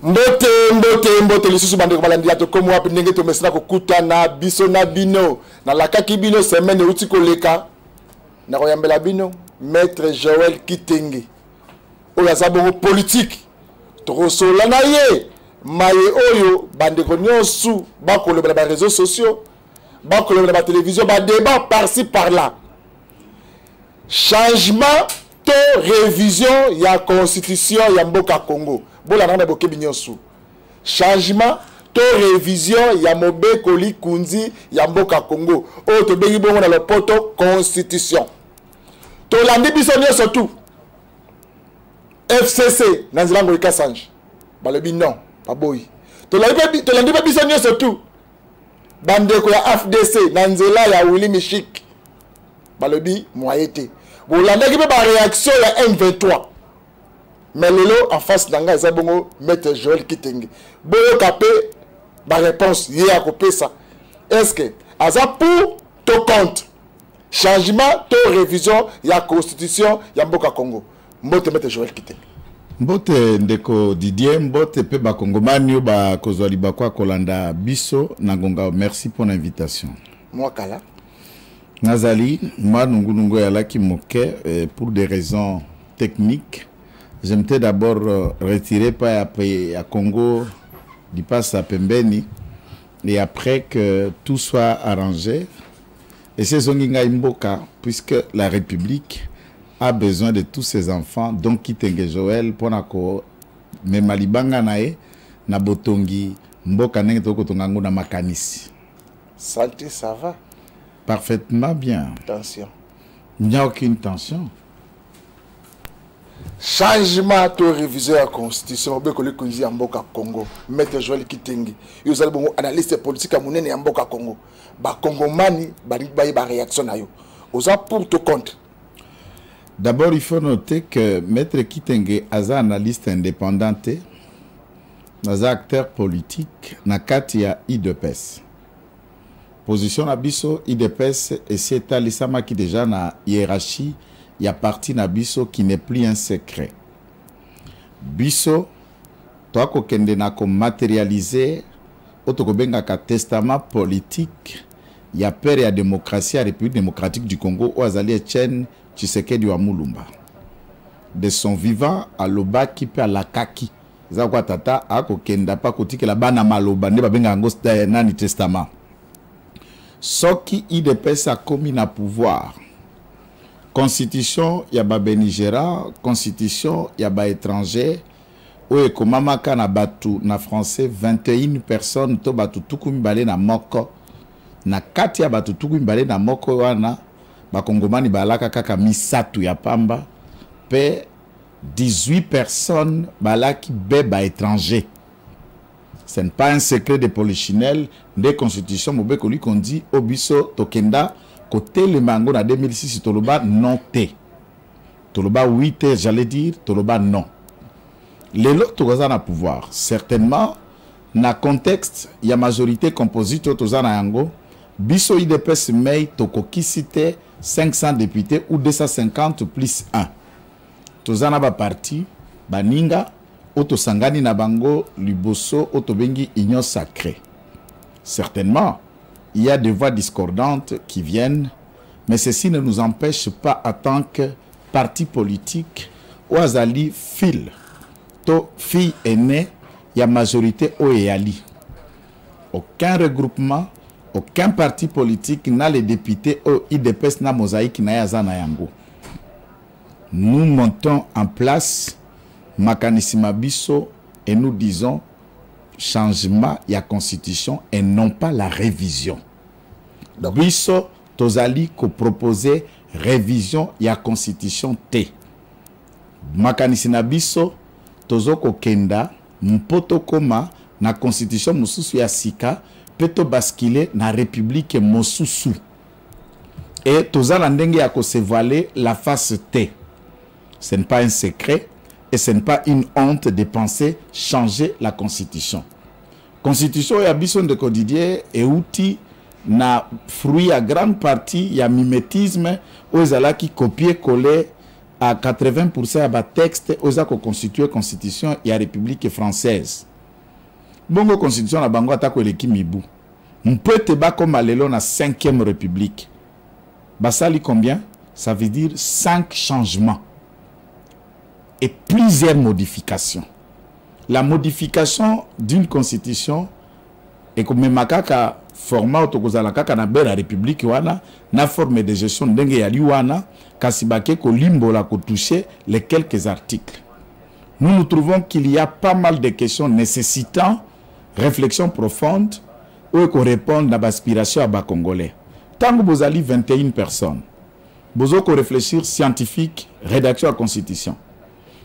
Mbote lisusu bande ko balandi to komo wapi ndenge to mesina ko kutana biso na bino na lakaki bino semaine uti ko leka na ko yambela bino maître Joël Kitenge oya sabongo politique to sola na ye maye oyo bande ko nyosu ba ko le ba réseaux sociaux ba ko le ba télévision ba débat par-ci par-là changement to révision ya constitution ya mboka Congo bola na boke binyosu changement to révision ya Mobeko Likunzi ya mboka Congo o to bengi bongo na lopoto constitution to landi biso nyoso tout FCC na nzilango ikasange balobi non pa boy to landi biso nyoso tout bandeko ya FDC na nzela ya Willy Mishik balobi moyete bolandaki pe ba réaction ya M23 mais lelo en face d'anga eza bongo maître Joël Kitenge boyo kapé ba réponse yé a kopé ça est-ce que aza pour to compte changement to révision ya constitution ya mboka Congo mbote maître Joël Kitenge mbote ndeko Didier mbote pe ba kongomani ba kozwali ba kwa kolanda biso na ngonga merci pour l'invitation moi kala Nazali moi nungu ya laki moke pour des raisons techniques. J'aimerais d'abord retirer pas après à Congo du passe à Pembeni et après que tout soit arrangé et c'est Zonginga Imboka puisque la République a besoin de tous ses enfants donc Kitenge Joël pour nako me malibanga nae na botongi mboka nenge toko tongango na makanisi. Santé ça va parfaitement bien. Tension. Il n'y a aucune tension. Changement to réviser la constitution Mobeko Likunzi ya mboka Congo maître Joël Kitenge yo zali bongo analyste politique ya munene ya mboka Congo ba kongomani ba réaction na yo oza pour te compte. D'abord il faut noter que maître Kitenge aza analyste indépendante aza acteur politique na kati ya IDPS position na biso IDPS et c'est alisama qui déjà na hiérarchie. Il y a parti na biso qui n'est plus un secret. Biso, toi ko kende na ko matérialiser, otoko benga ka testament politique, il y a père ya démocratie à République démocratique du Congo ou azali Etienne Tshisekedi wa Mulumba. De son vivant à loba qui peut à la kaki. Zakwa tata a ko kenda pa kotike la bana maloba ne ba benga ngosta nani testament. Soki IDPS a commis na pouvoir. Constitution ya ba Benigera, constitution ya ba étranger, oye komamaka na batu na français 21 personnes to batu tukumi bale na moko. Na kati ya batu tukumi bale na moko wana, ba kongomani balaka kaka misatu ya pamba, pe 18 personnes balaki beba étranger. Ce n'est pas un secret de polichinelle, des constitutions Mobeko Likunzi obiso tokenda. Côté le mango en 2006, Toloba non té. Toloba oui té, j'allais dire, Toloba non. Les autres ont un pouvoir. Certainement, dans le contexte, il y a majorité composite Tozana Yango. Biso IDPS Mei Toko Kisite 500 députés ou 250 plus 1. Tozana ba parti, Baninga, Otosangani Nabango, Luboso, Otobengi, Union Sacrée. Certainement, il y a des voix discordantes qui viennent, mais ceci ne nous empêche pas, en tant que parti politique, ou azali fil, to fille aînée, il y a majorité au EALI. Aucun regroupement, aucun parti politique n'a les députés au IDPS na mosaïque na yazana yango. Nous montons en place Makanisima Biso et nous disons changement ya constitution et non pas la révision. Biso tozali ko proposer révision ya constitution T. Makanisina biso tozoko kenda mpoto koma na constitution mususu ya sika peto basculer na république mosusu. Et tozala ndenge ya ko se voiler la face T. Ce n'est pas un secret. Et ce n'est pas une honte de penser changer la constitution. Constitution ya biso de Didier et outil na fruit à grande partie ya mimétisme aux ala qui copier-coller à 80% à texte aux a constitué constitution et à République française. bongo constitution na bango atako eleki mibu mpete bakoma lelo na 5e république basali combien? Ça veut dire 5 changements et plusieurs modifications. La modification d'une constitution et comme makaka format autokozala kaka na bela république wana na forme de gestion ndenge yali wana kasibake ko limbola ko toucher les quelques articles. Nous trouvons qu'il y a pas mal de questions nécessitant réflexion profonde ou qu'on réponde à l'aspiration à bas congolais. Tant que vous avez 21 personnes, vous avez réfléchir scientifique, rédaction à constitution.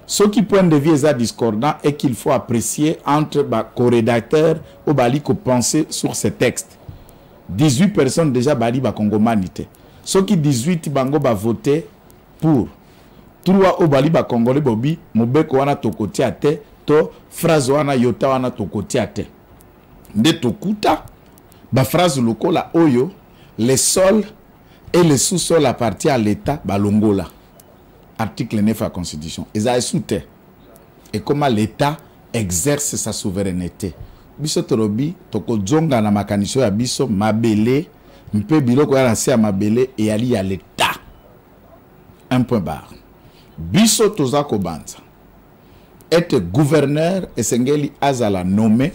Ce qui point de vue est discordant et qu'il faut apprécier entre les co-rédacteurs ou les penser sur ces textes. 18 personnes déjà bali ba congomanité. Ce qui 18 bango ba voté pour 3 au bali ba congolais bobi mobeko wana tokoti ate to phrase wana yota wana tokoti ate. De tokuta ba phrase lokola oyo les sols et les sous-sols appartiennent à l'État balongola. Article 9 de la Constitution. Ils ont soutenu. Et comment l'État exerce sa souveraineté. Biso torobi toko zonga na makanisho ya biso mabele mpe biloko ya nse ya mabele et ali à l'État. Un point barre. Biso toza kobanza. Être gouverneur et sengeli azala nommé.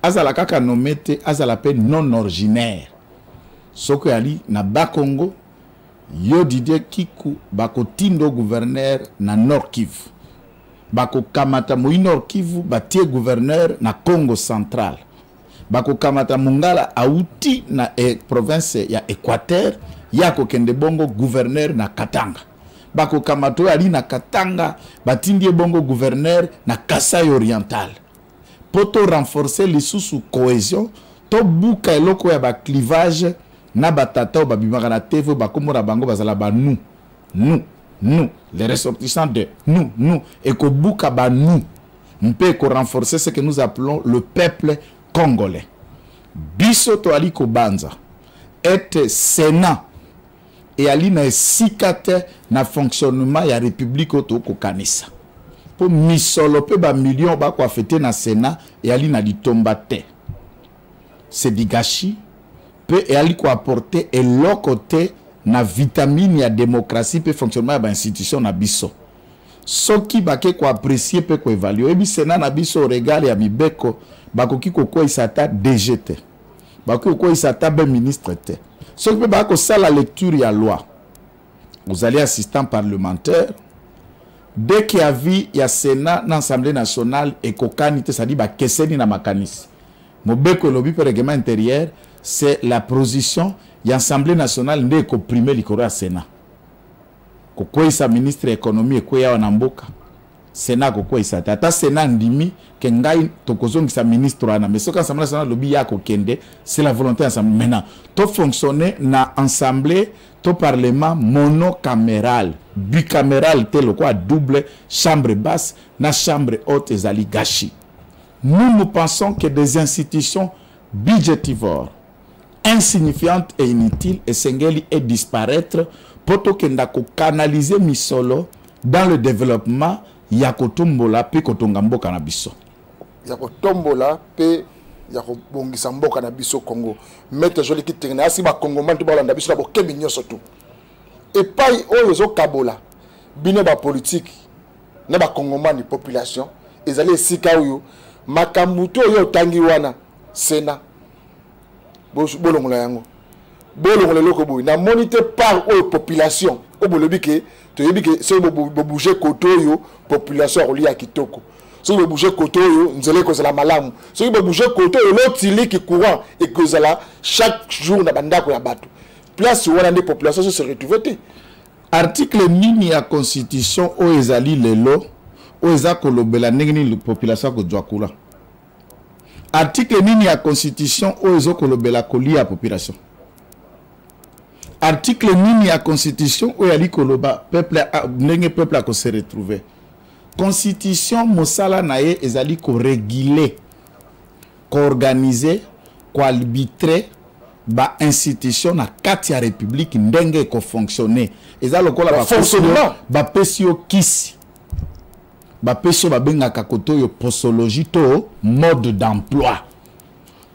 Azala kaka nommé te azala pe non originaire. Soko yali na Bakongo yo Didier Kiku bako tindo gouverneur na Nord Kivu. Bako kamata mui Nord Kivu batie gouverneur na Congo central. Bako kamata Mungala auti na province ya Équateur yako kende bongo gouverneur na Katanga. Bako kamato ali na Katanga batindie bongo gouverneur na Kasai oriental. Poto renforcer les sous cohésion to buka eloko ya ba clivage na batata ba bimaka na TV ba komora bango bazala ba nous les ressortissants de nous et ko buka ba nous mpe ko renforcer ce que nous appelons le peuple congolais. Biso to ali ko banza et Sénat et ali na sikate na fonctionnement ya république to ko kanisa pour misolo pe ba million ba ko fêter na Sénat et ali na ditombate. C'est du gâchis. Peut et ali ko apporter et l'autre côté na vitamine ya démocratie peut fonctionnement ya institution na biso. Ce qui ba ke ko apprécier peut ko évaluer bi Sénat na biso regal ya mibeko ba ko ki ko isata DGT. Ba ko isata ben ministre te. Ce qui ba ko ça la lecture ya loi. Vous allez assistant parlementaire dès qu'il y a vu ya Sénat dans l'Assemblée nationale et kokanité ça dit ba keseni na makanisi. Mobeko lobi per règlement intérieur c'est la position de l'Assemblée nationale de comprimer le Sénat. Koko sa ministre économie et quoi wanamboka. Sénat koko sa tata Sénat ndimi ke ngai tokozongi sa ministre ana mais ce qu'Assemblée nationale lobi ya kokende c'est la volonté ensemble maintenant to fonctionner na assemblée to parlement monocaméral bicaméral tel quoi double chambre basse na chambre haute ezali gachi. Nous pensons que des institutions budgétivores insignifiante et inutile et sengeli et disparaître poto kenda ko canaliser misolo dans le développement ya kotombola pe kotonga mboka na biso ya kotombola pe ya ko bongisa mboka na biso Congo mettre joli ki tengena asi ba Congo man to ba landa biso na bo kemi nyoso tu et pai oyo zo kabola bino ba politique na ba Congo man population ezali sika oyo makambuto yo tangi wana Sénat bolongola yango bolongola loko boy na moniteur par o population o bolobi ke to yebi ke so bo bouger koto yo population oli ya kitoko so bo bouger koto yo nzele ko la malamu so bo bouger koto yo lotili ki courant et que zala chaque jour na bandako ya bato place wana des populations se retrouver. Article nini ya constitution o ezali lelo o ezako lobela ndenge population ko djwakula. Article nini ya constitution o ezoko lobela koli ya population. Article nini ya constitution o yali koloba peuple ndenge peuple a ko se retrouver. Constitution mosala nae ezali ko réguler, ko organiser, ko arbitrer ba institution na kati ya république ndenge ko fonctionner. Ezali lokola ba fonctionnement ba pesio kisi. bapeso babengaka koto yo posologie to mode d'emploi.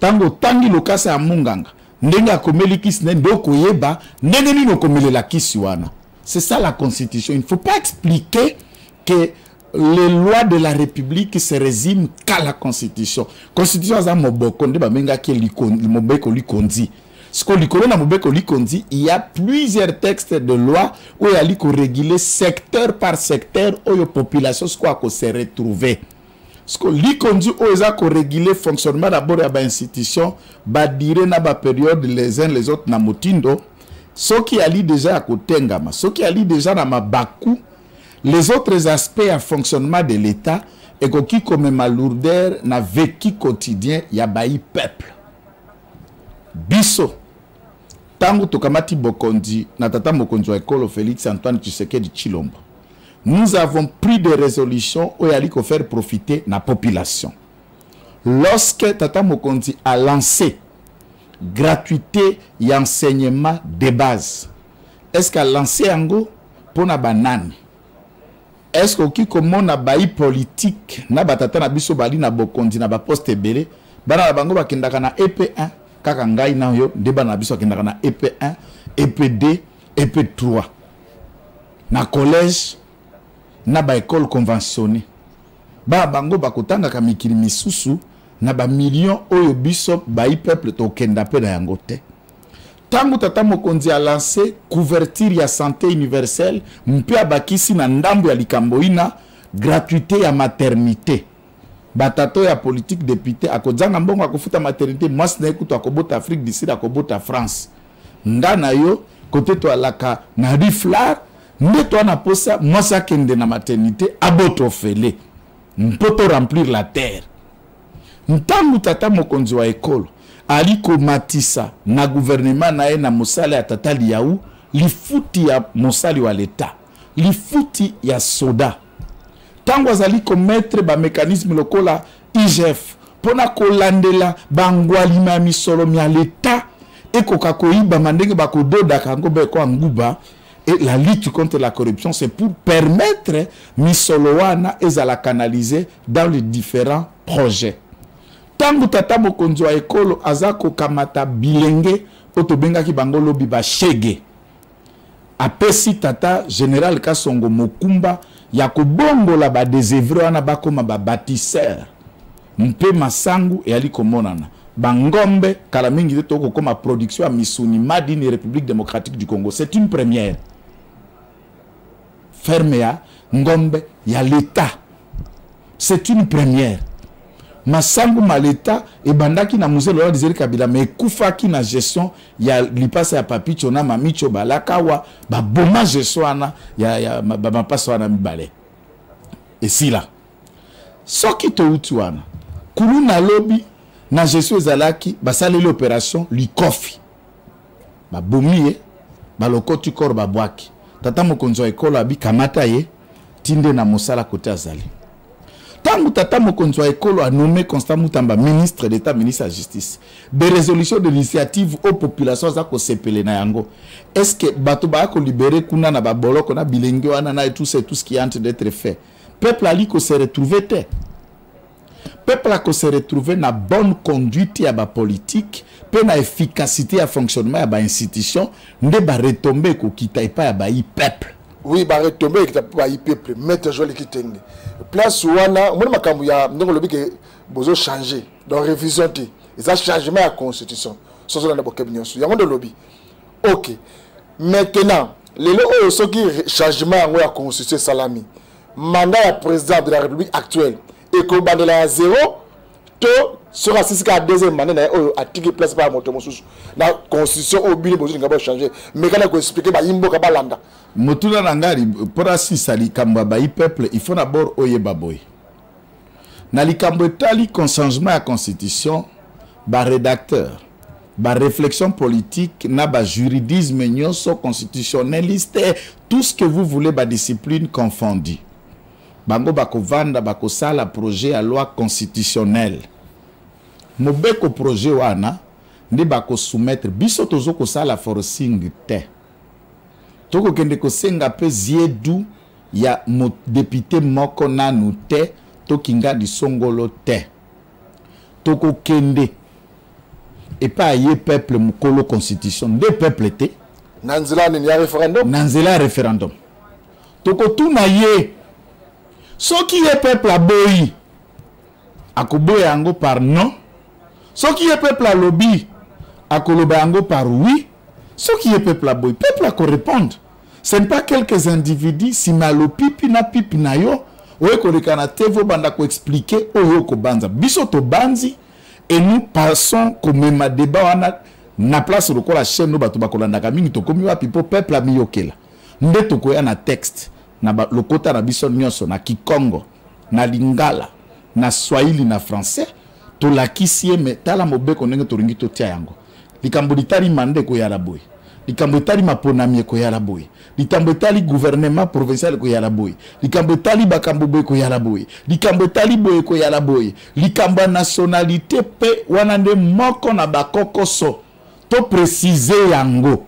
Tango tangi lokasa ya munganga ndenge akomeli kisi ne ndoko yeba ndenge nini okomelela kisi wana. C'est ça la constitution. Il ne faut pas expliquer que les lois de la République se résument qu'à la constitution. Constitution za moboko nde bamenga ki mobeko likondi. Ce qu'on likolo na mobeko likondi, il y a plusieurs textes de loi où il y a liko réguler secteur par secteur où la population soit ko se retrouver. Ce qu'on likondi où il y a ko réguler fonctionnement d'abord ya ba institution, ba dire na ba période les uns les autres na motindo. Ce qui allie déjà à Kotengama, ce qui allie déjà à Mabaku, les autres aspects à fonctionnement de l'État, et qui comme ma lourdeur n'a vécu quotidien, y a bailli peuple. Bisso, tango tokamati bokondi, natata mokondi wa école Félix Antoine Tshisekedi Tshilombo. Nous avons pris des résolutions où il a dit faire profiter la population. Lorsque tata mokondi a lancé gratuité et enseignement de base. Est-ce qu'à lancer ango pour na banane? Est-ce que comme on a bail politique na batata na biso bali na bokondi na ba poste belé bana bango bakendaka na EP1 kaka ngai na yo deba na biso bakendaka na EP1, EP2, EP3 na collège na ba école conventionnée ba bango bakotanga ka mikili misusu na ba million oyo biso bayi peuple to kenda pe na yango te. Tangu tata mokonzi a lancé couverture ya santé universelle mpe abakisi na ndambo ya likamboina gratuité ya maternité. Batato ya politique député akozanga mbongo akofuta maternité mwasi na ekuto akobota Afrique du Sud akobota France. Ngana yo kote to alaka na riflar nde to na posa mwasi akende na maternité aboto fele. Mpoto remplir la terre. Ntangu tata mokonzi wa ekolo aliko matisa na gouvernement na ye na mosala ya tata liaou lifuti ya mosali wa l'État lifuti ya soda tangu azaliko mettre ba mécanisme lokola IGF pona kolandela bangwalima ya misolo ya l'État ekoka koyiba mandenge bakododa kango beko anguba. Et la lutte contre la corruption, c'est pour permettre misolo wana ezala canaliser dans les différents projets. Tangu tata mokonzi wa ekolo azako kamata bilenge otobenga ki bangolo biba shege. Apesi tata Général Kasongo Mokumba ya kobongola ba désœuvré wana bakoma ba bâtisseur. Mpe masangu e ali komonana. Bangombe kala mingi toko koma production à Misuni Madini République démocratique du Congo. C'est une première. Ferme ya ngombe ya l'État. C'est une première. Masangu maleta e bandaki na musée Laurent Désiré Kabila mais kufaki na gestion ya lipasa ya papicho na mamicho balakawa ba boma gestion na ya ba mapasa wana mibale. Et si là soki to utuana kulu na lobby na gestion ezalaki basali l'opération likofi ba bomie ba lokoti kor ba bwaki tata mokonzi wa ekolo abi kamata ye tinde na mosala kote azali. Tangu tata mokonzi wa ekolo a nommé Constant Mutamba ministre d'État, ministre de la Justice, des résolutions de l'initiative aux populations za ko sepele na yango. Est-ce que bato ba ko libérer kuna na ba boloko na bilenge wana na et tout ce qui est en train d'être fait? Peuple ali ko se retrouver te. Peuple a ko se retrouver na bonne conduite ya ba politique, pe na efficacité ya fonctionnement ya ba institution, nde ba retomber ko kita epa ya ba i peuple. Oui, ba retomber kita ba i peuple, mettre joli kitenge. Place wana mon makambu ya ndongo lobi ke bozo changer donc révision ti ça changement à constitution so so na bokebinyo so yango de lobby. OK, maintenant les lois so qui changement à constitution salami mandat ya président de la République actuelle et ko bandela à 0 to sera 6 ka deuxième mandat na article place par moto mosusu na constitution obili bozo ngabo changer mais kana ko expliquer ba yimbo ka balanda Motuna nangari pour assisa likambo ba peuple il faut d'abord oyeba boy. Na likambo tali changement à constitution ba rédacteur ba réflexion politique na ba juridisme nyonso constitutionnaliste tout ce que vous voulez ba discipline confondue. Bango bako vanda bako sala projet à loi constitutionnelle. Mobeko projet wana ndi bako soumettre biso tozo ko sala forcing te. Toko kende ko senga pe ziedu ya député moko nanu te to kinga di songolo te toko kende et pas yé peuple mukolo constitution de peuple te nanzela ni ya référendum nanzela référendum toko tuna ye soki ye peuple aboyi akoboya yango par non soki ye peuple alobi akoloba yango par oui soki ye peuple aboyi peuple ako répondre. Ce n'est pas quelques individus si malo pipi na yo oye koleka na tevo banda ko expliquer oyo ko banza biso to banzi et nous passons comme ma débat wana na place lokola chaîne no bato bakolandaka mingi to komi wa pipo peuple amiyokela nde to koya na texte na lokota na biso nyonso na Kikongo na Lingala na Swahili na français to lakisie metala mobeko ndenge to ringi to tia yango likambo litari mande ko ya laboy likambo etali maponami ko ya laboy likambo etali gouvernement provincial ko ya laboy likambo etali bakambo boy ko ya laboy likambo etali boy ko ya laboy likambo nationalité pe wana nde moko na bakokoso to préciser yango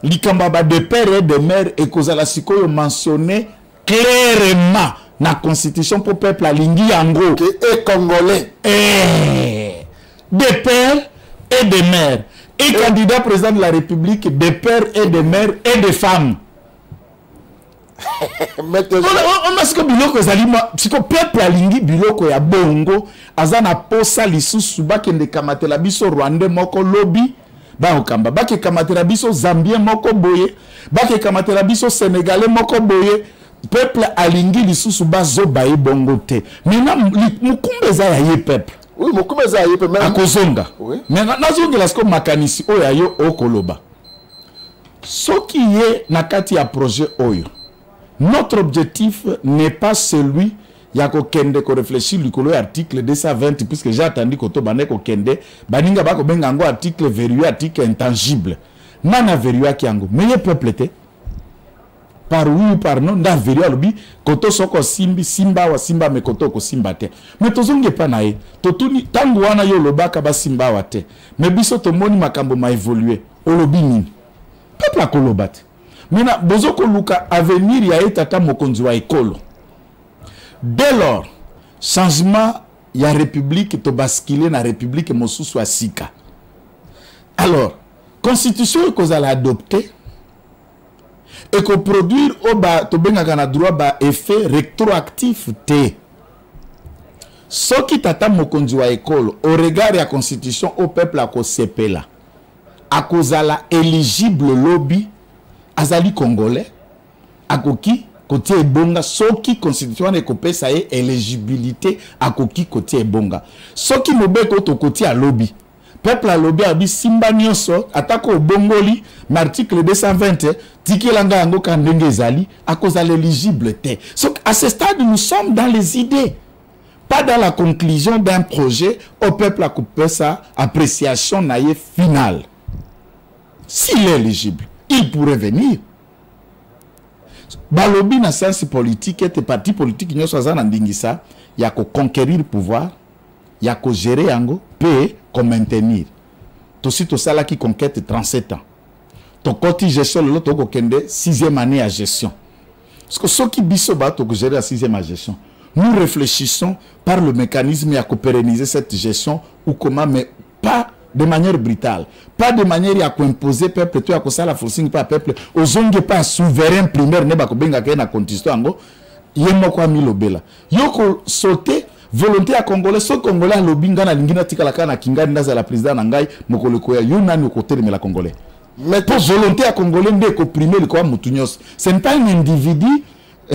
likambo ba de père et de mère et kozala sikoyo mentionné clairement na constitution pour peuple alingi yango que est congolais de père et de mère et candidat président de la République de pères et de mères et de femmes. On a ce que biloko zalima, ce que peuple alingi biloko ya bongo, azana posa lisusu bakende kamatela biso Rwanda moko lobby, ba okamba bake kamatela biso Zambien moko boye, bake kamatela biso Sénégalais moko boye, peuple alingi lisusu bazo bae bongo te. Maintenant mukumbe za ya ye peuple. Oui, mukumbe za ye peuple. Akozonga. Oui. Mais nazongela sko makanisi oyo ayo okoloba. Soki ye nakati ya projet oyo. Notre objectif n'est pas celui yako kende ko réfléchir likolo article 220 puisque j'ai attendu ko to baneko kende baninga bako benga ngo article verrouillé article intangible. Nana verrouillé ki yango. Mais ye peuple te. Par oui ou par non nda verrouillé lobi koto soko simbi simba wa simba me koto ko simba te. Mais tozonge pa na ye. Totuni tangu wana yo lobaka ba simba wa te. Mais biso to moni makambo ma évoluer. Olobi nini? Peuple akolobate. Maintenant, bozoko luka avenir ya etata mokonzi wa ekolo. Dès lors, changement ya république to basculer na république mosusu wa sika. Alors, constitution ekozala adopter et ko produire oba to bengaka na droit ba effet rétroactif te. Soki tata mokonzi wa ekolo au regard ya constitution au peuple akosepela. Akozala éligible lobby azali congolais akoki kotie ebonga soki constitution ekopesa ye éligibilité akoki kotie ebonga soki mobeko to kotie a lobby peuple a lobby abi simba nyonso atako obongoli na article 220 tikelanga yango ka ndenge ezali akozala éligible te. So à ce stade nous sommes dans les idées, pas dans la conclusion d'un projet au peuple a coupé sa appréciation naie finale. S'il est éligible, il pourrait venir. Balobi na science politique et parti politique nyo sazana ndingisa ya ko conquérir pouvoir, ya ko gérer yango, pe ko maintenir. To si to sala ki conquête 37 ans. To koti gestion le to ko kende 6e année à gestion. Parce que ce qui biso ba to ko gérer la 6e à gestion. Nous réfléchissons par le mécanisme à pérenniser cette gestion ou comment, mais pas de manière brutale, pas de manière à imposer peuple, tu as que ça la forcing pas peuple, aux onges pas souverain primaire ne ba ko benga ka na constitution ngo yemoko amilobela. Yoko sauter volonté à congolais, so congolais à lobinga na lingina tikala kana kinga ndaza la président na ngai mokolo ko ya yona ni côté de la congolais. Mais pour volonté à congolais ndeko primer le quoi mutunyos. Ce n'est pas un individu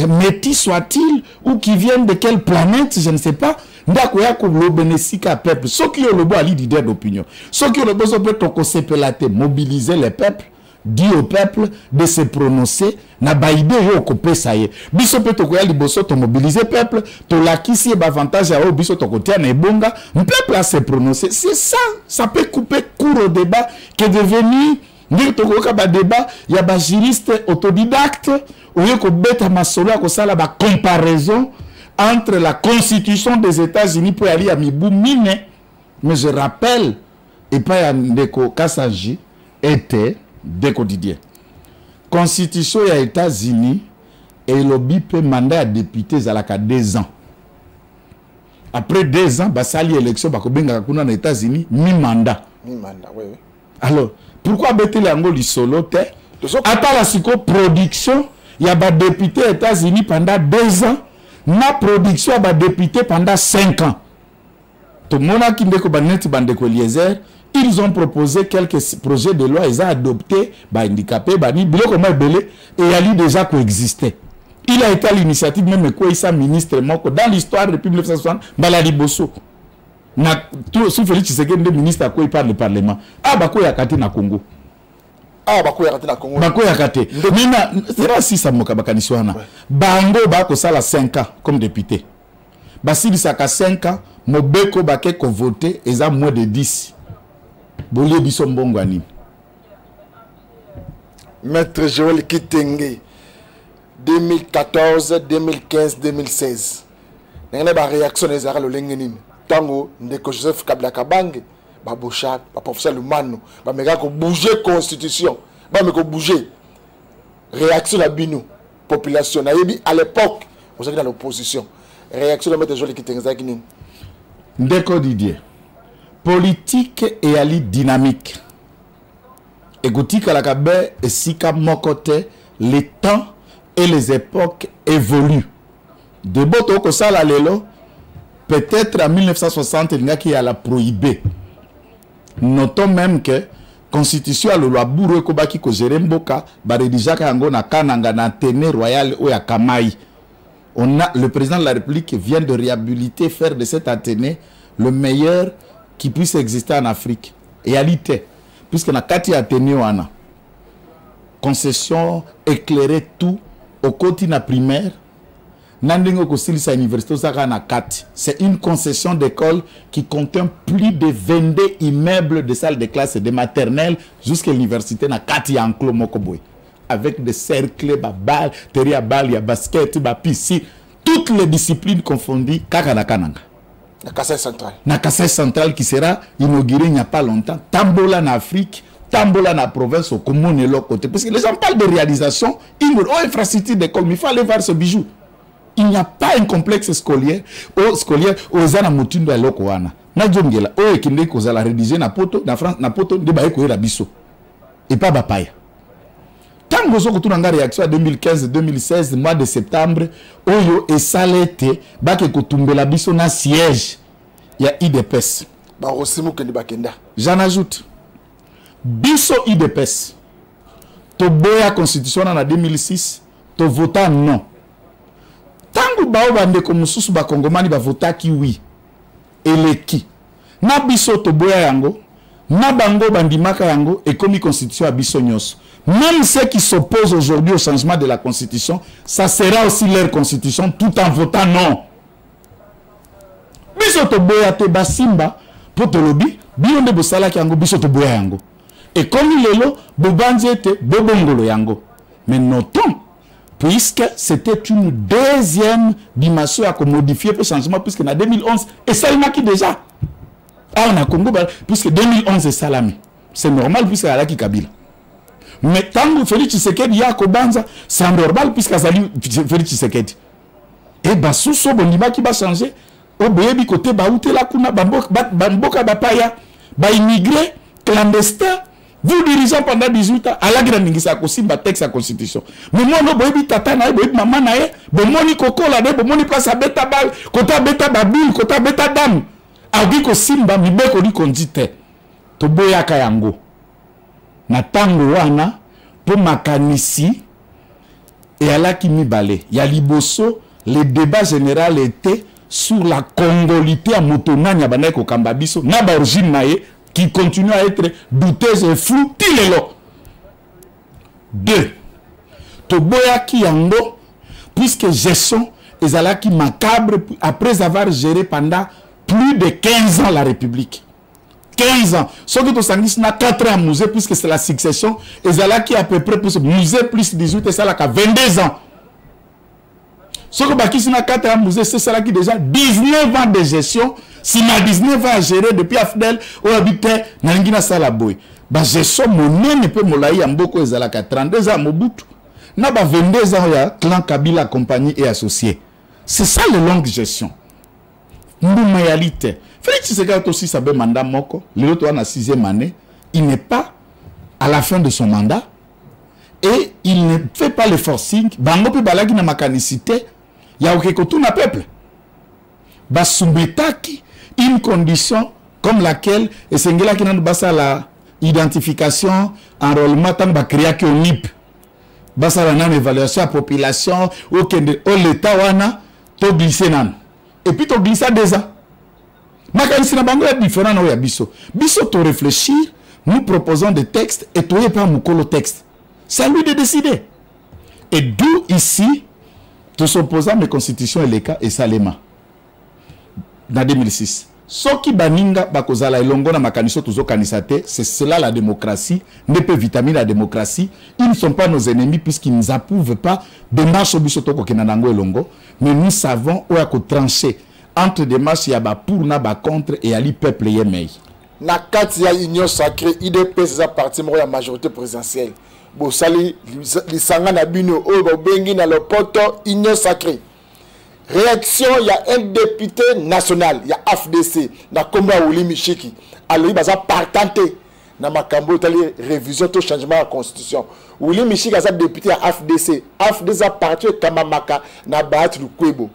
métis soit-il ou qui viennent de quelle planète, je ne sais pas. Ndako yako lobenesika peuple. Ceux qui ont le beau à leader d'opinion. Ceux qui ont le besoin de mobiliser les peuples, dire au peuple de se prononcer. Na baïde yo kopé ça y est. Biso peut to koya liboso to mobiliser peuple, to lakisi e avantage à biso to kotia na ebonga, peuple a se prononcer. C'est ça, ça peut couper court au débat qui est devenu Ndiri tokoka ba débat ya ba juriste autodidacte oyo ko beta masolo ko sala ba comparaison entre la constitution des États-Unis pour aller à Mibou mine. Mais je rappelle et pas ya ndeko Kasaji était de quotidien. Constitution ya États-Unis et le bip mandat à député zalaka 2 ans. Après 2 ans, basali élection bakobenga kuna na États-Unis mi-mandat. Mi-mandat, oui. Alors, pourquoi betele yango lisolo te? Ata la siko production, il y a des députés aux États-Unis pendant 2 ans, na production il y a des députés pendant 5 ans. Tout le monde a qui ils ont proposé quelques projets de loi, ils ont adopté, handicapés, et il y a eu déjà coexisté. Il a été à l'initiative même quoi il ministre dans l'histoire depuis 1960, Baladi Bosso. Sous Félix Tshisekedi ministre à quoi il parle le Parlement. Ah bah quoi il y a kati na Congo. Ah bah quoi il y a kati na Congo. Bah quoi il y a kati. Mais c'est pas si ça moka bakaniswana. Bango ba ko sala 5 ans comme député. Bah si ça ka 5 ans, Mobeko bake ko voter et ça moins de 10. Bolé biso mbongo ani. Maître Joël Kitenge 2014, 2015, 2016. N'ayez pas réaction des arrêts le lengenin. Tango ndeko Joseph Kabila Kabange, ba Bouchard, ba professeur Lumano, ba mega ko bouger constitution, ba me ko bouger réaction la bino population nayebi à l'époque, vous êtes dans l'opposition. Réaction de maître Joël Kitenge zakinin. Ndeko Didier. Politique et ali dynamique. Écoutez Kalakabe et Sika Mokote, les temps et les époques évoluent. De boto ko sala lelo, peut-être en 1960 il y a qui a la prohibé. Notons même que constitution a le loi bourreau ko baki ko Jeremboka ba rédigé ka yango na kananga na Téné royal o ya Kamai. Le président de la République vient de réhabiliter, faire de cet Athénée le meilleur qui puisse exister en Afrique. Et à l'ité, puisque na kati Athénée wana concession éclairer tout au continent primaire. C'est une concession d'école qui contient plus de 22 immeubles de salles de classe et de maternelle jusqu'à l'université na kati enclos mokoboy. Avec des cercles, bal, terre bal, basket, piscine, toutes les disciplines confondues, Kakanakananga. Na Kassai central. Na Kassai central qui sera inauguré il n'y a pas longtemps. Tambola en Afrique, Tambola en province, au commun et l'autre côté. Parce que les gens parlent de réalisation, ils ont une infrastructure d'école, mais il faut aller voir ce bijou. Il n'y a pas un complexe scolaire, aux Zana Moutindo et Lokoana. Na Djongela, au Ekinde Kozala rédigé na poto, na France, na poto, de Baeko et Bisso. Et pas Bapaya. Quand vous avez une réaction en 2015-2016, mois de septembre, Oyo et Salete, Bake Kotumbela Bisso na siège, il y a IDPS. J'en ajoute. Bisso IDPS. To boya constitution en 2006, to vota non. Tangu bao bande komususu ba Kongomani ba vota ki oui. Eleki. Na biso to boya yango, na bango bandimaka yango et comme constitution a biso nyos. Même ceux qui s'opposent aujourd'hui au changement de la constitution, ça sera aussi leur constitution tout en votant non. Biso to boya te basimba pour te lobby, bionde bosala ki yango biso to boya yango. Et comme il est là, bobanze te bobongolo yango. Mais notons puisque c'était une deuxième dimension à modifier pour changement, puisque en 2011, et ça il m'a qui déjà. Ah, on a Congo, puisque 2011 est Salami. C'est normal, puisque à la Kabila. Mais tant que Félix Tshisekedi y a Kobanza, c'est normal, puisque Félix Tshisekedi. Et bah, sous ce bonima qui va changer, au bébi côté baouté la kuna, bamboka bapaya, ba immigré, clandestin. Vous dirigeant pendant 18 ans, à la grande ningisa kosimba texte à constitution. Mais moi, no boyebi tata na boyebi maman na ye, bomoni koko la de, bomoni place à beta bal, kota beta babil, kota beta dame. Agi kosimba mibeko li kondite. To boyaka yango. Na tango wana, po makanisi, et à la qui mibale. Ya liboso, le débat général était sur la congolité à Motonani à Baneko Kambabiso, na ba origine nae, qui continue à être douteuse et floue, il est là. 2. Toboyaki yango, puisque gestion est qui macabre après avoir géré pendant plus de 15 ans la République. 15 ans. Ce que tu as 4 ans à musée, puisque c'est la succession, et qui à peu près plus musée plus 18 et ça là 22 ans. Ce que tu as 4 ans à musée, c'est ça qui déjà 19 ans de gestion. Si ma 19 ans à gérer depuis Afdel, ou habité, Nalingina Salaboy. Bah, gestion monnaie ne peut m'olaï en beaucoup, et 32 ans à Mobutu. n'a pas 22 ans, il y a clan Kabila, compagnie et associés. C'est ça la longue gestion. Nous, réalité. Félix Tshisekedi aussi, ça fait mandat moko. L'autre, en 6e année, il n'est pas à la fin de son mandat. Et il ne fait pas le forcing. Bango pe balagi na makanicité. Il y a aucun tout na peuple. Ba soumetaki une condition comme laquelle et sengela qui n'a pas la identification, enrôlement, tant ba créer que NIP. Basa la évaluation à population au l'état wana to glisser nan. Et puis tu glisses des ans. Makanisi na bango est différent na ya biso. Biso to réfléchir, nous proposons des textes et toi pas mukolo texte. C'est à lui de décider. Et d'où ici, tout s'opposant mes constitutions et les cas et Salema. Dans 2006. Soki baninga bakozala elongo na makaniso tuzo kanisate, c'est cela la démocratie, ne peut vitaminer la démocratie. Ils ne sont pas nos ennemis puisqu'ils ne nous approuvent pas de marche au bisotoko kenanango elongo, mais nous savons où est trancher entre des marches yaba pour na ba contre et ali peuple yemei. Na kati ya union sacrée IDP c'est parti mo ya majorité présidentielle. Bo sali lisanga na bino o bengi na lopoto union sacrée. Réaction, il y a un député national, il y a AFDC, na Komba Wili Mishiki. Alors il va partanter na makambo tali révision tout changement de la constitution. Wili Mishiki a député à AFDC. AFDC a parti Kamamaka na Baat Lukwebo.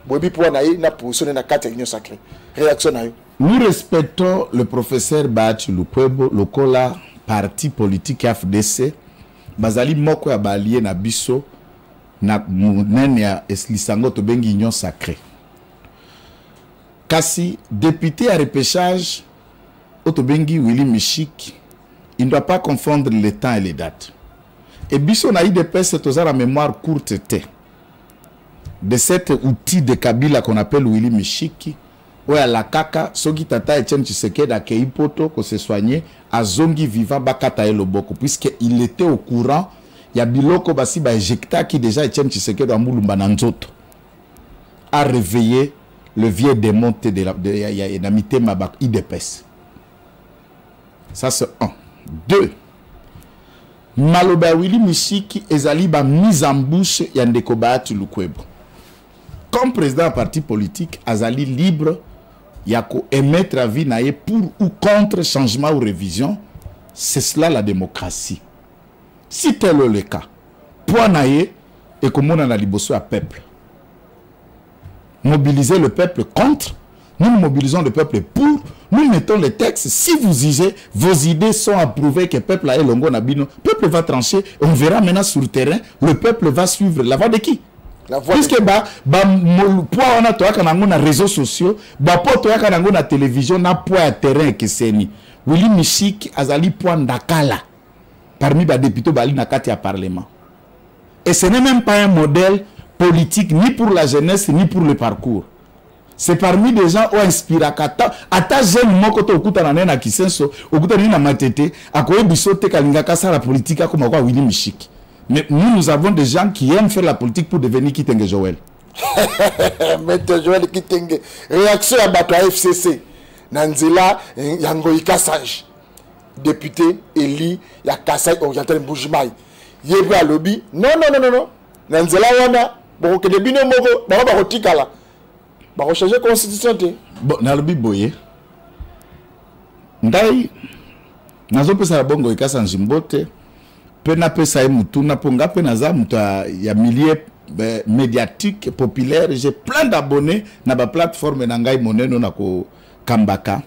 Bobi pour na position na carte union sacrée. Réaction na yo. Nous respectons le professeur Baat Lukwebo, le kola parti politique AFDC. Bazali moko ya balié na biso. Na munene ya eslisango to bengi union sacrée. Kasi député à repêchage Otobengi Wili Mishik, il ne doit pas confondre les temps et les dates. Et biso na IDP c'est la mémoire courte de cet outil de Kabila qu'on appelle Wili Mishiki. Ouais la kaka soki tata Etienne Tshisekedi a keipoto ko se soigner a zongi vivant bakata eloboko puisque il était au courant. Il y a biloko basi ba ejecta qui déjà Etienne Tshisekedi a moulumba na nzoto a réveillé le vieux démon de la mité mabak IDPS. Ça c'est un. Deux. Maloba Wili Mishiki ezali ba mise en bouche ya Ndeko Baat Lukwebo. Comme président d'un parti politique, azali libre yako émettre avis naie pour ou contre changement ou révision. C'est cela la démocratie. Si tel est le cas, point naie et comme on a liboso à peuple. Mobiliser le peuple contre, nous mobilisons le peuple pour, nous mettons les textes. Si vous disiez, vos idées sont approuvées que le peuple a longo nabino, le peuple va trancher, on verra maintenant sur le terrain, le peuple va suivre la voie de qui? Puisque on a toaka réseaux sociaux, toaka na télévision, na poids terrain que c'est ni. Wili Mishiki azali point dakala parmi les députés bali na kati ya parlement. Et ce n'est même pas un modèle politique ni pour la jeunesse ni pour le parcours. C'est parmi des gens qui inspirent ata jeune moko to okuta na na kisenso, okuta ni na matete, akoye bisote kalinga kasa la politique comme quoi Wili Mishiki. Mais nous avons des gens qui aiment faire la politique pour devenir Kitenge Joël. Maître Joël Kitenge. Réaction à Bato FCC. Nanzela Yangoï Kassaj. Député élu, il y a Kassaj Oriental Boujmaï. Yébe à lobby. Non. Nanzela Wana. Bon, que les bino mogo. Bon, on va retirer là. On va changer la constitution. Bon, dans le lobby boye. Ndai. Nazo pesa la bongo ikasa njimbote. Pena pesa mutuna ponga pena za muta ya milieu médiatique populaire. J'ai plein d'abonnés na ba plateforme nangai moneno na ko Kambaka.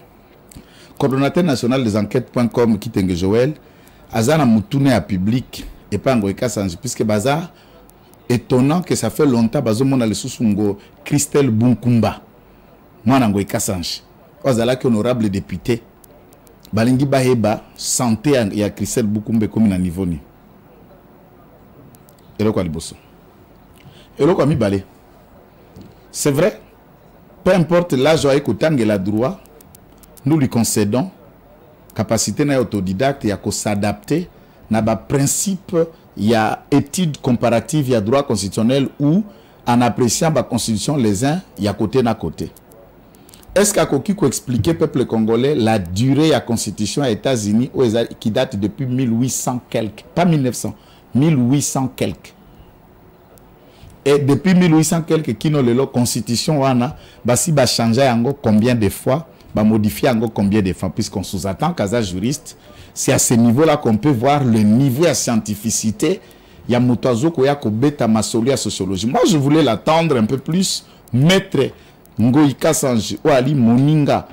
Coordonnateur national des enquêtes.com Kitenge Joël azana mutuna ya public et pas ngoika sanji puisque baza étonnant que ça fait longtemps bazo mona le susungo Christelle Bunkumba mwana ngoika sanji ozala ki honorable député balingi baheba santé ya Christelle Bunkumba comme na niveau ni eloko aliboso eloko mi balé c'est vrai. Peu importe l'âge et la droit, nous lui concédons capacité na autodidacte et à s'adapter na ba principe il y a étude comparative il y a droit constitutionnel ou en appréciant la constitution les uns il y a côté na côté. Est-ce qu'à Koki peut expliquer peuple congolais la durée de la constitution aux États-Unis qui date depuis 1800 quelque, pas 1900, 1800 quelques. Et depuis 1800 quelques, qui n'ont la constitution, wana, si va changer combien de fois, va modifier combien de fois, puisqu'on sous-attend qu'à juriste, c'est à ce niveau-là qu'on peut voir le niveau de scientificité. Il y a Moutazo qui a bêta masoli à sociologie. Moi, je voulais l'attendre un peu plus. Maître Ngoïka Sanji ou Ali Moninga,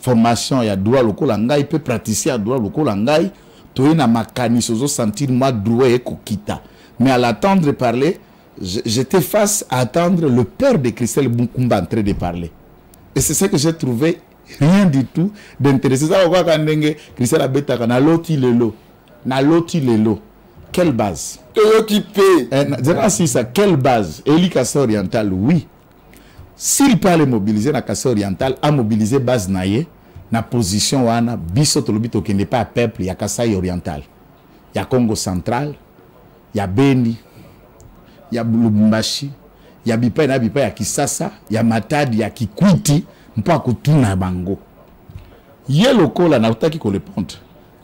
formation, il y a droit local langai, il peut pratiquer à droit local langai. Toi, na makani, sozo sentir moi droit et kokita. Mais à l'attendre parler, j'étais face à attendre le père de Christelle Bunkumba en train de parler. Et c'est ça que j'ai trouvé rien du tout d'intéressant. Ça, on voit quand Christelle Abeta, na loti lelo. Na loti lelo. Quelle base? Quelle base? Eli Kassa Oriental, oui. S'il peut aller mobiliser la Kassa Oriental, à mobiliser base naye, na position wana, biso tolobito qui n'est pas peuple, il y a Kassa Oriental. Il y a Congo Central, il y a Beni, il y a Lubumbashi, il y a Bipa, il y a Kisasa, il y a Matadi, il y a Kikwiti, mpa kutuna bango. Yelo kola na utaki ko répondre.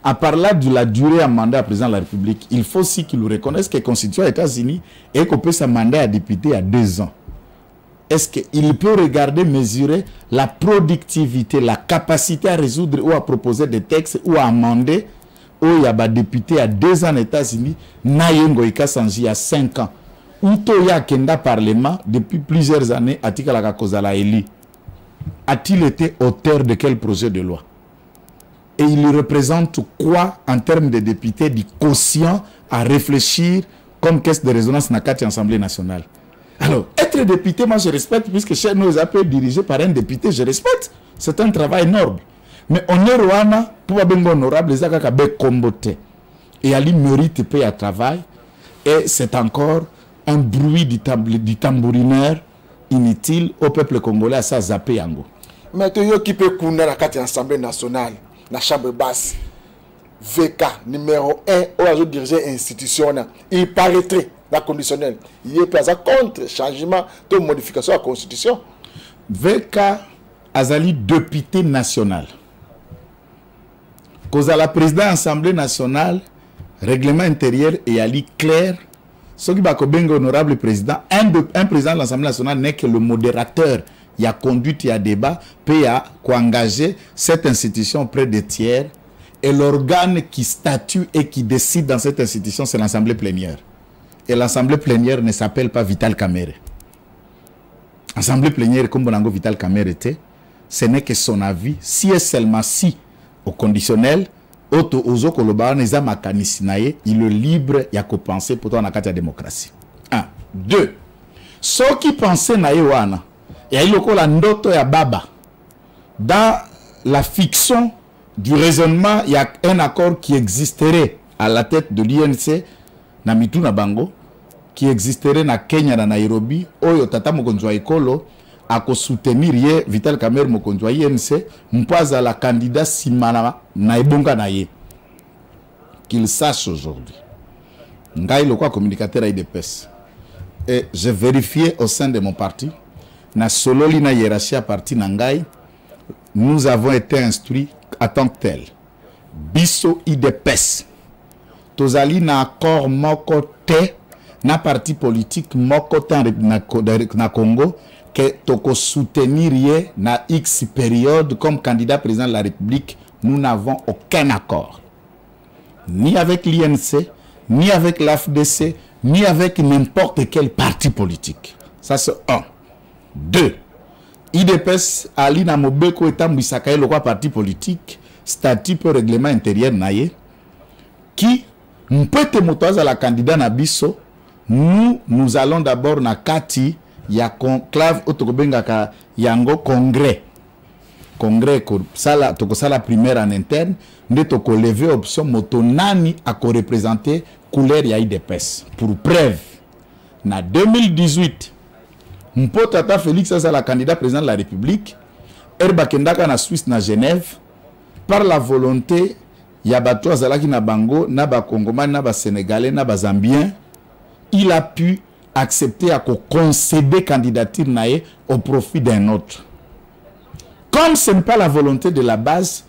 À part là de la durée à mandat à président de la République, il faut aussi qu'il reconnaisse que la Constitution des États-Unis et qu'on peut sa mandat à député à 2 ans. Est-ce qu'il peut regarder, mesurer la productivité, la capacité à résoudre ou à proposer des textes ou à amender où il y a des députés à 2 ans aux États-Unis, Nayengo Ikasanji à 5 ans. Ou Toya Kenda Parlement depuis plusieurs années, Atikala Kozala Eli. A-t-il été auteur de quel projet de loi? Et il représente quoi en termes de députés du quotient à réfléchir comme caisse de résonance dans l'Assemblée nationale? Alors, être député, moi je respecte, puisque chez nous, appels dirigé par un député, je respecte. C'est un travail noble. Mais on est Rwanda, pour être honorable, les gens qui combattent. Et Ali mérite payer à travail. Et c'est encore un bruit du tambourineur inutile au peuple congolais à sa zappé yango. Mais tu as qui peut courir à l'Assemblée nationale, la chambre basse, VK numéro 1, où diriger l'institution, il paraîtrait la conditionnelle. Il est pas contre le changement de modification de la Constitution. VK Azali député national. Cause à la présidente de l'Assemblée nationale, règlement intérieur et Ali clair. Ce qui va être honorable président, un président de l'Assemblée nationale n'est que le modérateur. Il y a conduite, il y a débat, puis il y a engager cette institution auprès des tiers. Et l'organe qui statue et qui décide dans cette institution, c'est l'Assemblée plénière. Et l'Assemblée plénière ne s'appelle pas Vital Kamerhe. L'Assemblée plénière, comme Bonango Vital Kamerhe était, ce n'est que son avis, si et seulement si, au conditionnel, il est libre, il y a qu'à penser pour toi dans la démocratie. 1. 2. Ceux qui pensaient na yewana, et il y a ndoto ya baba. Dans la fiction du raisonnement, il y a un accord qui existerait à la tête de l'INC, na Mituna Bango, qui existerait na Kenya, na Nairobi, oyo tata mokonzwa ekolo, à soutenir Vital Kamerhe mokonzwa INC, mpoza la candidat simana na ebonga na ye. Qu'il sache aujourd'hui. Ngai le quoi communicateur à IDPS. Et j'ai vérifié au sein de mon parti, na solo lina hiérarchie à parti Nangai, nous avons été instruits à tant que tel. Biso IDPS. Tozali na accord moko te na parti politique moko te na Congo que toko soutenir ye na X période comme candidat président de la République. Nous n'avons aucun accord. Ni avec l'INC, ni avec l'AFDC, ni avec n'importe quel parti politique. Ça c'est 1. 2. IDPS Ali na Mobeko etambisaka le quoi parti politique, statut pour règlement intérieur naye, qui peut motoza la candidat na biso, nous allons d'abord na kati ya conclave otokobengaka yango congrès. Congrès ko sala toko sala primaire en interne, nde toko lever option motonani à représenter couleur ya IDPS. Pour preuve, na 2018, Mpotata Félix Asa la candidat président de la République, Erbakendaka na Suisse na Genève, par la volonté Yabato Azalaki na Bango, na ba Congomais, na ba Sénégalais, na ba Zambien, il a pu accepter à concéder candidature nae au profit d'un autre. Comme ce n'est pas la volonté de la base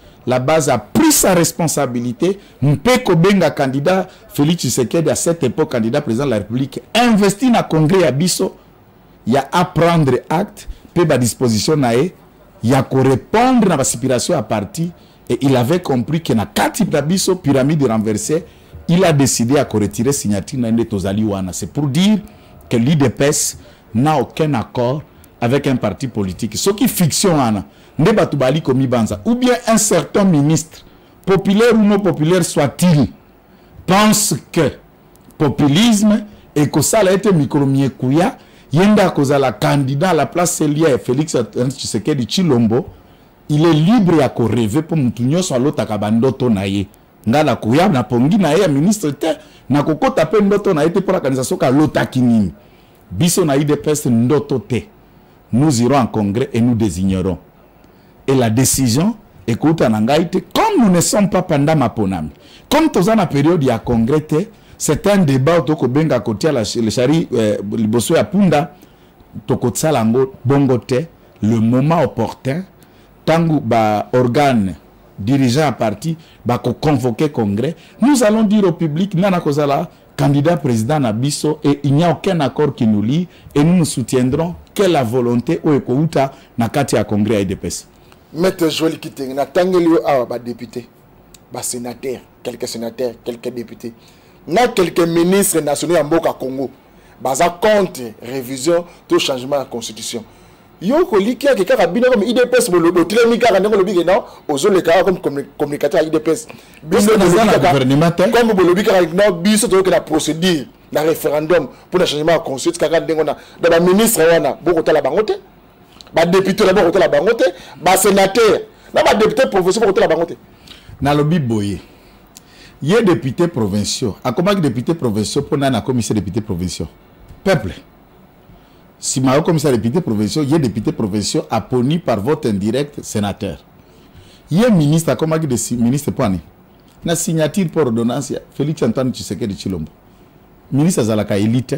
a pris sa responsabilité, Mpeko Benga candidat Félix Tshisekedi à cette époque candidat président de la République investi dans le congrès à Bisso, il y a à prendre acte, peut à disposition nae, il y a qu'à répondre à l'aspiration à parti et il avait compris que dans 4 types d'Abisso, pyramide renversée, il a décidé à retirer signature dans les. C'est pour dire que l'IDPS n'a aucun accord avec un parti politique. Ce qui est fiction, ou bien un certain ministre, populaire ou non populaire soit-il, pense que populisme et que ça a été micro-miekouya, yenda koza la candidat à la place liée Félix Tshisekedi Tshilombo, il est libre à rêver pour moutunyo sur l'autre kabandoto naye. Ngala kuya na pongi na ye ministre te na kokota pe ndoto na été pour la organisation ka l'autre kinini. Biso na IDPS ndoto te. Nous irons en congrès et nous désignerons. Et la décision, écoute, comme nous ne sommes pas pendant ma ponami, comme tous en la période il y a congrès, c'est un débat au benga côté le chari liboso ya punda tokotsa lango bongote le moment opportun tangu ba organe dirigeant à parti ba ko convoquer congrès, nous allons dire au public nana kozala candidat président na biso et il n'y a aucun accord qui nous lie et nous nous soutiendrons que la volonté ou ekouta na kati ya congrès à IDPS. Maître Joël Kitenge na tangelio a ba député, ba sénateur, quelques sénateurs, quelques députés, na quelques ministres nationaux en Mboka Congo, baza contre révision de changement de la constitution. Yo ko likia ke kaka bino comme IDPS bolobo tilemi kaka ndeko lobi non ozo le kaka comme communicateur IDPS bino na gouvernement comme bolobi kaka non biso to que la procédure la référendum pour le changement de constitution kaka ndeko na ba ministre wana boko tala bangote ba député la boko tala bangote ba sénateur na ba député professeur boko tala bangote na lobi boye yé député provinciaux a comment député provinciaux pour na commissaire député provinciaux peuple. Si ma commissaire député provinciaux, il y a député provinciaux apponi par vote indirect sénateur. Il y a ministre, comme il y a ministre Poani, na signature pour ordonnance Félix Antoine Tshisekedi Tshilombo. Ministre Zalaka élite.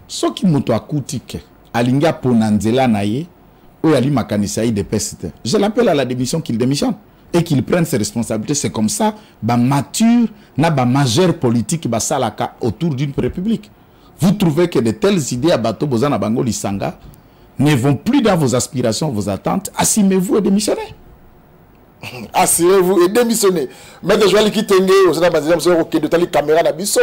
Ce qui m'a coûté que alinga ponanzela naye ou ali makanisa IDPS. Je l'appelle à la démission qu'il démissionne et qu'il prenne ses responsabilités. C'est comme ça, ba mature na ba majeur politique ba salaka autour d'une république. Vous trouvez que de telles idées à bateau Bozana Bango Lisanga ne vont plus dans vos aspirations, vos attentes. Assumez-vous et démissionnez. Assurez-vous et démissionnez. Maître Joël Kitenge, vous avez dit que vous caméra d'Abisso,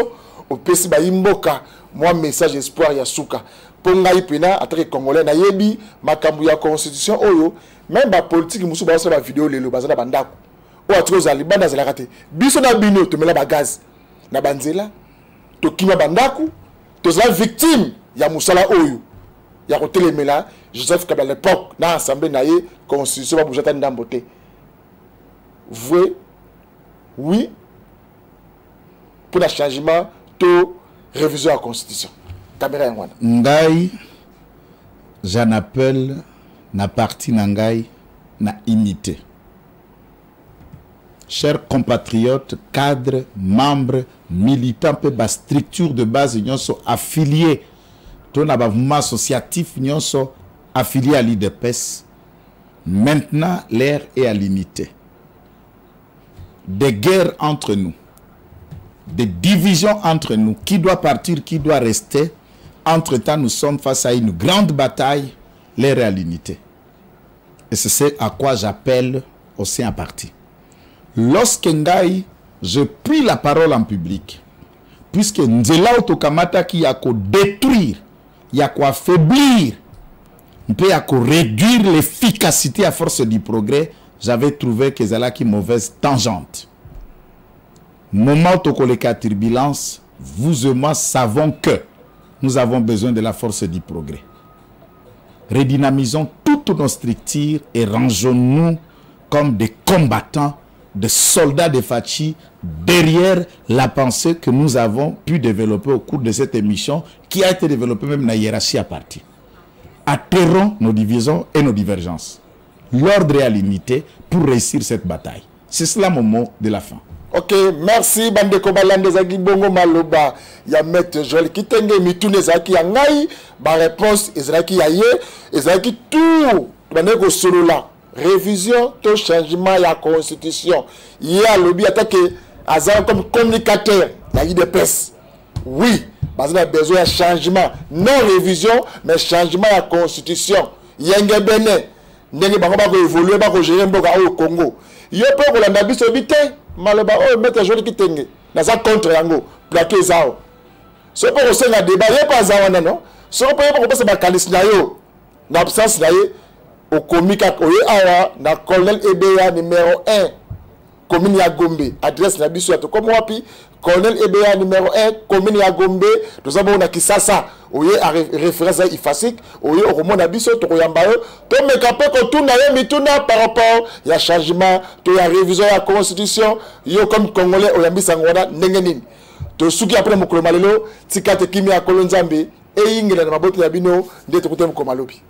au PC Baimboka, moi message espoir Yasuka. Ponga ipena, à très congolais, na yebi, makambu ya constitution, oyo, même la politique, moussou ba la vidéo, le bazana bandaku. Ou à tous les bandas, la raté. Bisso na bino, te mets la gaz. Na banzela, to kima bandaku. Tous les victimes, il y a Moussala Oyo, il y a Rotelemela, Joseph Kabila à l'époque, dans l'Assemblée naïe, constitution va bouger dans beauté. Vous, oui, pour le changement, tout révision de la constitution. Caméra en Ngai, j'en appelle, na parti Ngai, na unité. Chers compatriotes, cadres, membres, militants, la structure de base, ils sont affiliés. Tout le mouvement associatif, ils sont affiliés à l'IDPS. Maintenant, l'ère est à l'unité. Des guerres entre nous, des divisions entre nous, qui doit partir, qui doit rester. Entre-temps, nous sommes face à une grande bataille, l'ère est à l'unité. Et c'est ce à quoi j'appelle aussi un parti. Lorsque ngai, je prie la parole en public, puisque Nzela Otokamata qui a qu'à détruire, il y a qu'à affaiblir, il peut y a qu'à réduire l'efficacité à force du progrès, j'avais trouvé que c'est là qui mauvaise tangente. Moment où les cas turbulence, vous et moi savons que nous avons besoin de la force du progrès. Redynamisons toutes nos structures et rangeons-nous comme des combattants, de soldats de Fachi derrière la pensée que nous avons pu développer au cours de cette émission qui a été développée même dans la hiérarchie à parti. Atterrons nos divisions et nos divergences. L'ordre est à l'unité pour réussir cette bataille. C'est cela mon mot de la fin. Ok, merci Bandeko Balande Zagi Bongo Maloba. Ya Maître Joël Kitenge Mitune Zaki Yangai. Ba réponse Ezraki Yaye. Ezraki tout. Bandeko Solo là. révision to changement ya constitution il a lobby attaqué Azar comme communicateur la UDPS oui parce qu'on a besoin de changement non révision mais changement ya constitution yenge bene ndenge bango ba ko évoluer ba ko gérer mboka au Congo yo pe ko landa biso bité maloba o mettre joli kitenge na za contre yango plaquer zao so po ko senga débat ye pas za wana non so po ko pesa ba kalis na yo na absence na ye au komika oye awa na colonel Ebeya numéro 1 commune ya Gombe adresse na biso to comme wapi colonel Ebeya numéro 1 commune ya Gombe nous avons na Kisasa oye a référence à Ifasik oye au monde na biso to koyamba yo to mekape ko tuna ye mituna par rapport ya changement to ya révision ya constitution yo comme congolais oyambisa ngona ndenge nini to suki après mokolo malelo tikate kimi ya kolonzambe e ingela na maboti ya bino ndete kote mokolo malobi